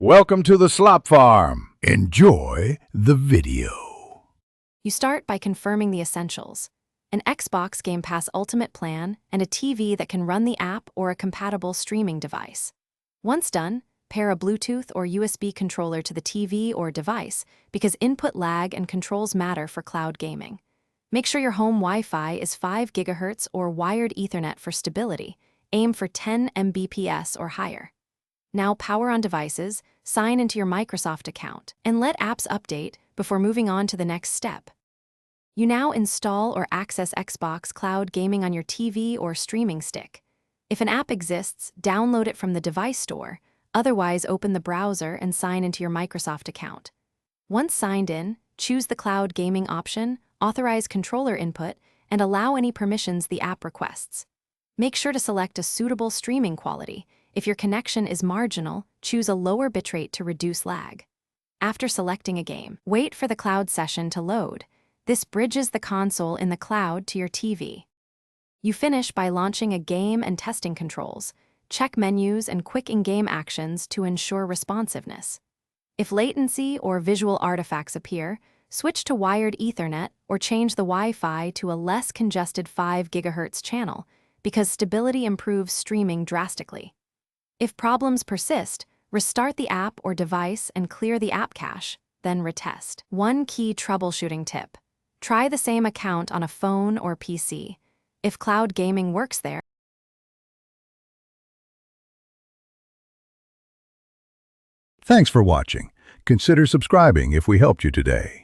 Welcome to the Slop Farm. Enjoy the video. You start by confirming the essentials: an Xbox Game Pass Ultimate plan and a TV that can run the app or a compatible streaming device. Once done, pair a Bluetooth or USB controller to the TV or device because input lag and controls matter for cloud gaming. Make sure your home Wi-Fi is 5 GHz or wired Ethernet for stability. Aim for 10 Mbps or higher. Now power on devices, sign into your Microsoft account, and let apps update before moving on to the next step. You now install or access Xbox Cloud Gaming on your TV or streaming stick. If an app exists, download it from the device store. Otherwise, open the browser and sign into your Microsoft account. Once signed in, choose the Cloud Gaming option, authorize controller input, and allow any permissions the app requests. Make sure to select a suitable streaming quality. If your connection is marginal, choose a lower bitrate to reduce lag. After selecting a game, wait for the cloud session to load. This bridges the console in the cloud to your TV. You finish by launching a game and testing controls. Check menus and quick in-game actions to ensure responsiveness. If latency or visual artifacts appear, switch to wired Ethernet or change the Wi-Fi to a less congested 5 GHz channel, because stability improves streaming drastically. If problems persist, restart the app or device and clear the app cache, then retest. One key troubleshooting tip: try the same account on a phone or PC. If cloud gaming works there, Thanks for watching. Consider subscribing if we helped you today.